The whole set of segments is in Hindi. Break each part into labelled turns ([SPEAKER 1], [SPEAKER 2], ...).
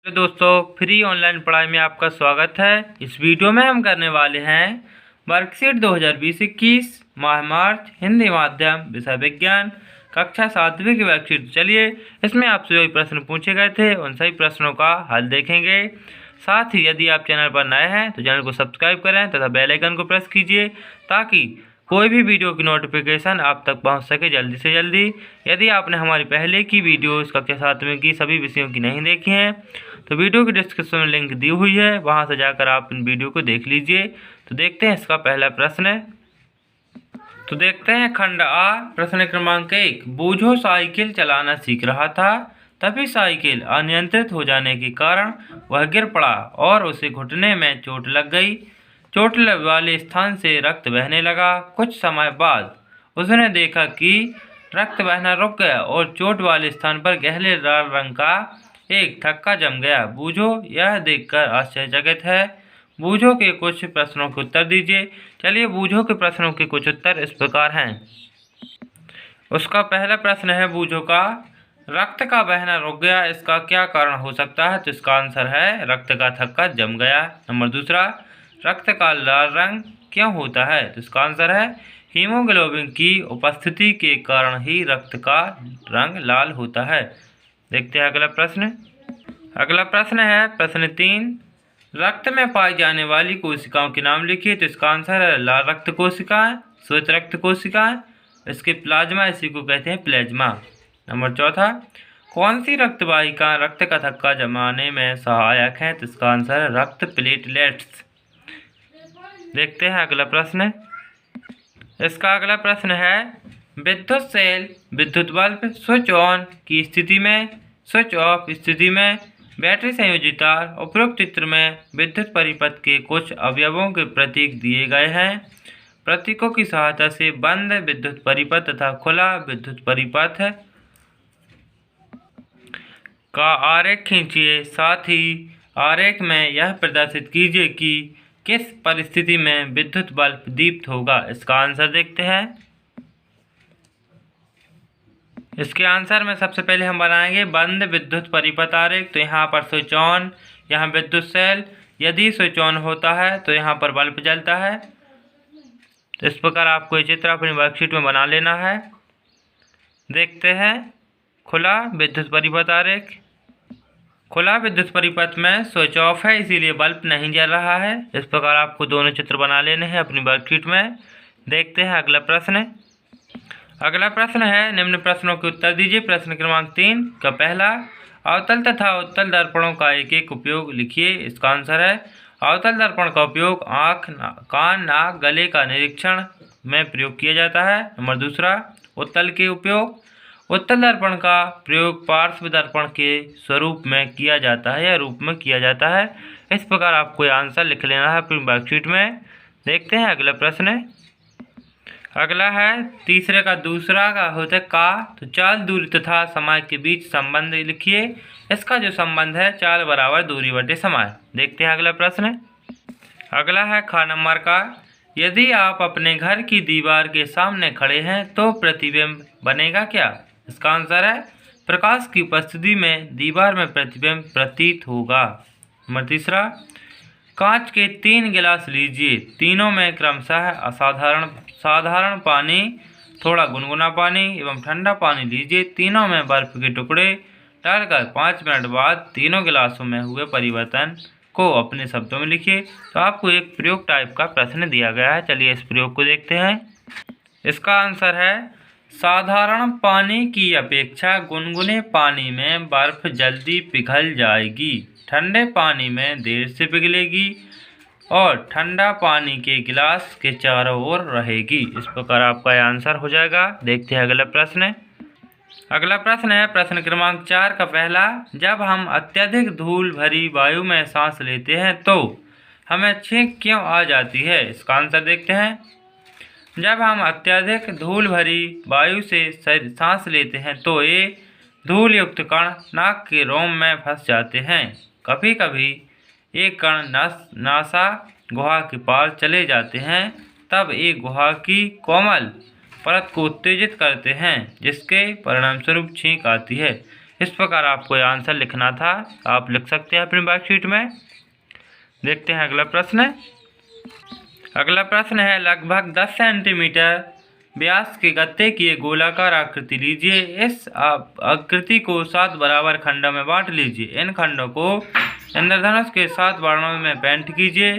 [SPEAKER 1] तो दोस्तों, फ्री ऑनलाइन पढ़ाई में आपका स्वागत है। इस वीडियो में हम करने वाले हैं वर्कशीट 2020-21 माह मार्च हिंदी माध्यम विषय विज्ञान कक्षा 7वीं की वर्कशीट। चलिए, इसमें आपसे जो प्रश्न पूछे गए थे उन सभी प्रश्नों का हल देखेंगे। साथ ही यदि आप चैनल पर नए हैं तो चैनल को सब्सक्राइब करें तथा बेल आइकन को प्रेस कीजिए ताकि कोई भी वीडियो की नोटिफिकेशन आप तक पहुंच सके जल्दी से जल्दी। यदि आपने हमारी पहले की वीडियोस कक्षा 7वीं की सभी विषयों की नहीं देखी हैं तो वीडियो की डिस्क्रिप्शन में लिंक दी हुई है, वहां से जाकर आप इन वीडियो को देख लीजिए। तो देखते हैं इसका पहला प्रश्न। तो देखते हैं खंड आ, प्रश्न क्रमांक 1। बूझो साइकिल चलाना सीख रहा था, तभी साइकिल अनियंत्रित हो जाने के कारण वह गिर पड़ा और उसे घुटने में चोट लग गई। चोट वाले स्थान से रक्त बहने लगा। कुछ समय बाद उसने देखा कि रक्त बहना रुक गया और चोट वाले स्थान पर गहरे लाल रंग का एक थक्का जम गया। बूझो यह देखकर आश्चर्यचकित है। बूझो के कुछ प्रश्नों के उत्तर दीजिए। चलिए, बूझो के प्रश्नों के कुछ उत्तर इस प्रकार हैं। उसका पहला प्रश्न है बूझो का, रक्त का बहना रुक गया, इसका क्या कारण हो सकता है? तो इसका आंसर है रक्त का थक्का जम गया। नंबर दूसरा, रक्त का लाल रंग क्यों होता है? तो इसका आंसर है हीमोग्लोबिन की उपस्थिति के कारण ही रक्त का रंग लाल होता है। देखते हैं अगला प्रश्न। अगला प्रश्न है प्रश्न 3। रक्त में पाई जाने वाली कोशिकाओं के नाम लिखिए। तो इसका आंसर है लाल रक्त कोशिकाएं, श्वेत रक्त कोशिकाएं, इसके प्लाज्मा, इसी को कहते हैं प्लेज्मा। नंबर चौथा, कौन सी रक्त वाहिका रक्त का थक्का जमाने में सहायक है? तो इसका आंसर है रक्त प्लेटलेट्स। देखते हैं अगला प्रश्न। इसका अगला प्रश्न है विद्युत सेल विद्युत बल्ब स्विच ऑन की स्थिति में, स्विच ऑफ स्थिति में बैटरी संयोजित तार। उपरोक्त चित्र में विद्युत परिपथ के कुछ अवयवों के प्रतीक दिए गए हैं। प्रतीकों की सहायता से बंद विद्युत परिपथ तथा खुला विद्युत परिपथ का आरेख खींचिए। साथ ही आरेख में यह प्रदर्शित कीजिए कि किस परिस्थिति में विद्युत बल्ब दीप्त होगा। इसका आंसर देखते हैं। इसके आंसर में सबसे पहले हम बनाएंगे बंद विद्युत परिपथ आरेख। तो यहाँ पर स्विच ऑन, यहाँ विद्युत सेल, यदि स्विच ऑन होता है तो यहाँ पर बल्ब जलता है। तो इस प्रकार आपको ये चित्र अपनी वर्कशीट में बना लेना है। देखते हैं खुला विद्युत परिपथ आरेख। खुला विद्युत परिपथ में स्विच ऑफ है, इसीलिए बल्ब नहीं जल रहा है। इस प्रकार आपको दोनों चित्र बना लेने हैं अपनी वर्कशीट में। देखते हैं अगला प्रश्न। अगला प्रश्न है निम्न प्रश्नों के उत्तर दीजिए। प्रश्न क्रमांक 3 का पहला, अवतल तथा उत्तल दर्पणों का एक एक उपयोग लिखिए। इसका आंसर है अवतल दर्पण का उपयोग आँख, कान, नाक, गले का निरीक्षण में प्रयोग किया जाता है। नंबर दूसरा, उत्तल के उपयोग, उत्तल दर्पण का प्रयोग पार्श्व दर्पण के स्वरूप में किया जाता है या रूप में किया जाता है। इस प्रकार आपको यह आंसर लिख लेना है अपनी वर्कशीट में। देखते हैं अगला प्रश्न। अगला है तीसरे का दूसरा का होता है का, तो चाल, दूरी तथा समय के बीच संबंध लिखिए। इसका जो संबंध है चाल बराबर दूरी बटे समय। देखते हैं अगला प्रश्न। अगला है खा नंबर का, यदि आप अपने घर की दीवार के सामने खड़े हैं तो प्रतिबिंब बनेगा क्या? इसका आंसर है प्रकाश की उपस्थिति में दीवार में प्रतिबिंब प्रतीत होगा। नंबर तीसरा, कांच के 3 गिलास लीजिए, तीनों में क्रमशः साधारण पानी, थोड़ा गुनगुना पानी एवं ठंडा पानी लीजिए। तीनों में बर्फ के टुकड़े डालकर 5 मिनट बाद तीनों गिलासों में हुए परिवर्तन को अपने शब्दों में लिखिए। तो आपको एक प्रयोग टाइप का प्रश्न दिया गया है। चलिए इस प्रयोग को देखते हैं। इसका आंसर है साधारण पानी की अपेक्षा गुनगुने पानी में बर्फ जल्दी पिघल जाएगी, ठंडे पानी में देर से पिघलेगी और ठंडा पानी के गिलास के चारों ओर रहेगी। इस प्रकार आपका आंसर हो जाएगा। देखते हैं अगला प्रश्न। अगला प्रश्न है प्रश्न क्रमांक 4 का पहला, जब हम अत्यधिक धूल भरी वायु में सांस लेते हैं तो हमें छींक क्यों आ जाती है? इसका आंसर देखते हैं। जब हम अत्यधिक धूल भरी वायु से सांस लेते हैं तो ये धूल युक्त कण नाक के रोम में फंस जाते हैं। कभी कभी एक कण नासा गुहा के पार चले जाते हैं, तब एक गुहा की कोमल परत को उत्तेजित करते हैं जिसके परिणामस्वरूप छींक आती है। इस प्रकार आपको ये आंसर लिखना था, आप लिख सकते हैं अपनी वर्कशीट में। देखते हैं अगला प्रश्न। अगला प्रश्न है, लगभग 10 सेंटीमीटर व्यास के गत्ते की एक गोलाकार आकृति लीजिए। इस आकृति को 7 बराबर खंडों में बांट लीजिए। इन खंडों को इंद्रधनुष के 7 वर्णों में पेंट कीजिए।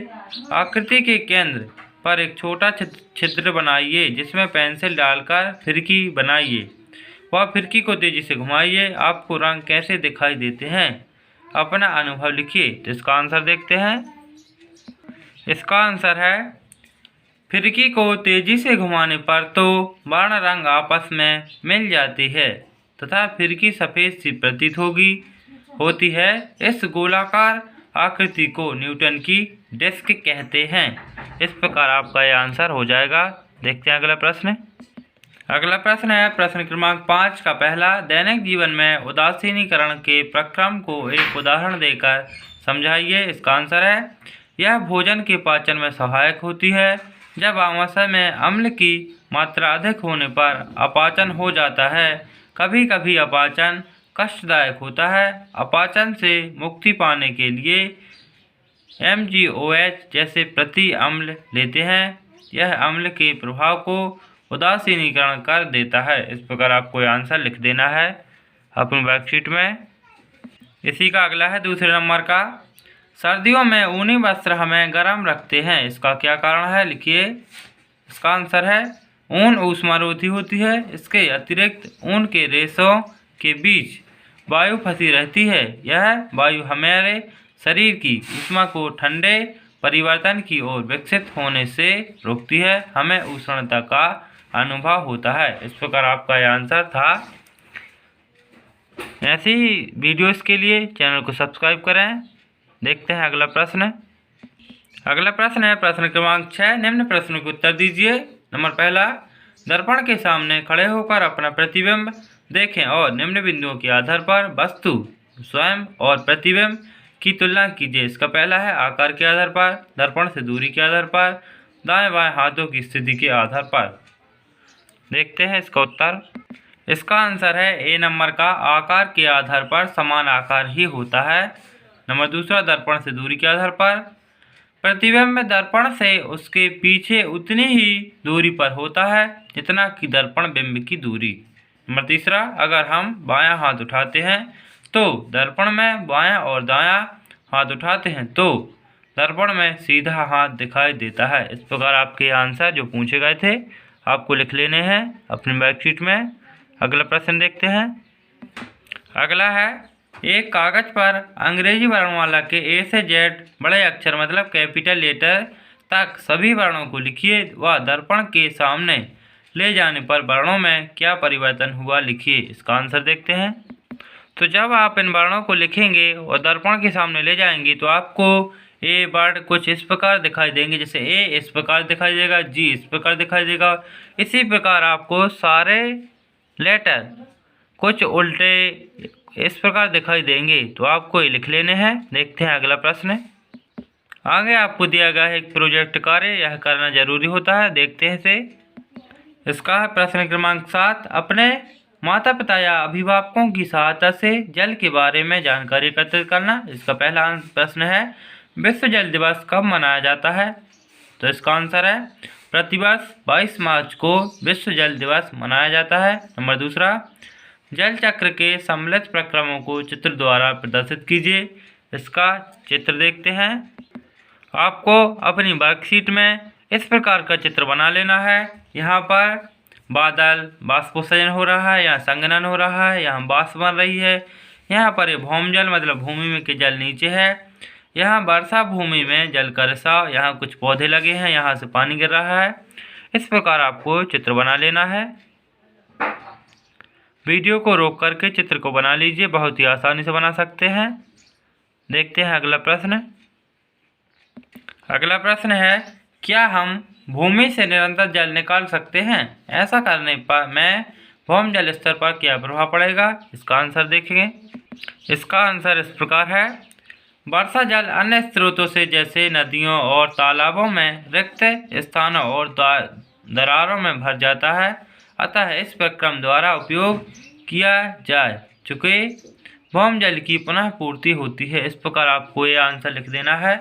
[SPEAKER 1] आकृति के केंद्र पर एक छोटा छिद्र बनाइए जिसमें पेंसिल डालकर फिरकी बनाइए। वह फिरकी को तेजी से घुमाइए। आपको रंग कैसे दिखाई देते हैं, अपना अनुभव लिखिए। तो इसका आंसर देखते हैं। इसका आंसर है, फिरकी को तेजी से घुमाने पर तो वर्ण रंग आपस में मिल जाती है तथा फिरकी सफ़ेद सी प्रतीत होती है। इस गोलाकार आकृति को न्यूटन की डिस्क कहते हैं। इस प्रकार आपका यह आंसर हो जाएगा। देखते हैं अगला प्रश्न। अगला प्रश्न है प्रश्न क्रमांक 5 का पहला, दैनिक जीवन में उदासीनीकरण के प्रक्रम को एक उदाहरण देकर समझाइए। इसका आंसर है, यह भोजन के पाचन में सहायक होती है। जब आमाशय में अम्ल की मात्रा अधिक होने पर अपाचन हो जाता है। कभी कभी अपाचन कष्टदायक होता है। अपाचन से मुक्ति पाने के लिए MgOH जैसे प्रति अम्ल लेते हैं। यह अम्ल के प्रभाव को उदासीनीकरण कर देता है। इस प्रकार आपको यह आंसर लिख देना है अपनी वर्कशीट में। इसी का अगला है दूसरे नंबर का, सर्दियों में ऊनी वस्त्र हमें गर्म रखते हैं, इसका क्या कारण है, लिखिए। इसका आंसर है, ऊन ऊष्मारोधी होती है। इसके अतिरिक्त ऊन के रेशों के बीच वायु फंसी रहती है। यह वायु हमारे शरीर की ऊष्मा को ठंडे परिवर्तन की ओर विकसित होने से रोकती है। हमें उष्णता का अनुभव होता है। इस प्रकार आपका यह आंसर था। ऐसी वीडियोस के लिए चैनल को सब्सक्राइब करें। देखते हैं अगला प्रश्न। अगला प्रश्न है प्रश्न क्रमांक 6, निम्न प्रश्न को उत्तर दीजिए। नंबर पहला, दर्पण के सामने खड़े होकर अपना प्रतिबिंब देखें और निम्न बिंदुओं के आधार पर वस्तु स्वयं और प्रतिबिंब की तुलना कीजिए। इसका पहला है, आकार के आधार पर, दर्पण से दूरी के आधार पर, दाएं बाएं हाथों की स्थिति के आधार पर। देखते हैं इसका उत्तर। इसका आंसर है ए नंबर का, आकार के आधार पर समान आकार ही होता है। नंबर दूसरा, दर्पण से दूरी के आधार पर, प्रतिबिंब दर्पण से उसके पीछे उतनी ही दूरी पर होता है जितना कि दर्पण बिंब की दूरी। नंबर तीसरा, अगर हम बायां हाथ उठाते हैं तो दर्पण में बायां और दायां हाथ उठाते हैं तो दर्पण में सीधा हाथ दिखाई देता है। इस प्रकार आपके आंसर जो पूछे गए थे आपको लिख लेने हैं अपनी वर्कशीट में। अगला प्रश्न देखते हैं। अगला है, एक कागज पर अंग्रेजी वर्णमाला के ए से जेड बड़े अक्षर मतलब कैपिटल लेटर तक सभी वर्णों को लिखिए व दर्पण के सामने ले जाने पर वर्णों में क्या परिवर्तन हुआ, लिखिए। इसका आंसर देखते हैं। तो जब आप इन वर्णों को लिखेंगे और दर्पण के सामने ले जाएंगे तो आपको ए वर्ड कुछ इस प्रकार दिखाई देंगे, जैसे ए इस प्रकार दिखाई देगा, जी इस प्रकार दिखाई देगा। इसी प्रकार आपको सारे लेटर कुछ उल्टे इस प्रकार दिखाई देंगे, तो आपको ये लिख लेने हैं। देखते हैं अगला प्रश्न। आगे आपको दिया गया है एक प्रोजेक्ट कार्य, यह करना जरूरी होता है। देखते हैं इसे। इसका है प्रश्न क्रमांक 7, अपने माता पिता या अभिभावकों की सहायता से जल के बारे में जानकारी एकत्रित करना। इसका पहला प्रश्न है, विश्व जल दिवस कब मनाया जाता है? तो इसका आंसर है, प्रतिवर्ष 22 मार्च को विश्व जल दिवस मनाया जाता है। नंबर दूसरा, जल चक्र के सम्मिलित प्रक्रमों को चित्र द्वारा प्रदर्शित कीजिए। इसका चित्र देखते हैं। आपको अपनी वर्कशीट में इस प्रकार का चित्र बना लेना है। यहाँ पर बादल बाष्पोत्सर्जन हो रहा है, यहाँ संघनन हो रहा है, यहाँ बाष्प बन रही है। यहाँ पर ये भौमजल मतलब भूमि में के जल नीचे है। यहाँ वर्षा भूमि में जल का रिसाव, यहाँ कुछ पौधे लगे हैं, यहाँ से पानी गिर रहा है। इस प्रकार आपको चित्र बना लेना है। वीडियो को रोक करके चित्र को बना लीजिए, बहुत ही आसानी से बना सकते हैं। देखते हैं अगला प्रश्न। अगला प्रश्न है, क्या हम भूमि से निरंतर जल निकाल सकते हैं? ऐसा करने पर में भौम जल स्तर पर क्या प्रभाव पड़ेगा? इसका आंसर देखेंगे। इसका आंसर इस प्रकार है, वर्षा जल अन्य स्रोतों से जैसे नदियों और तालाबों में रिक्त स्थानों और दरारों में भर जाता है। अतः इस प्रक्रम द्वारा उपयोग किया जा चुके भौम जल की पुनः पूर्ति होती है। इस प्रकार आपको ये आंसर लिख देना है।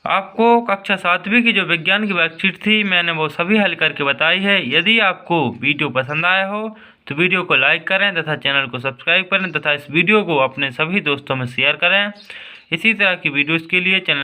[SPEAKER 1] आपको कक्षा 7वीं की जो विज्ञान की वर्कशीट थी मैंने वो सभी हल करके बताई है। यदि आपको वीडियो पसंद आया हो तो वीडियो को लाइक करें तथा चैनल को सब्सक्राइब करें तथा इस वीडियो को अपने सभी दोस्तों में शेयर करें। इसी तरह की वीडियोस के लिए चैनल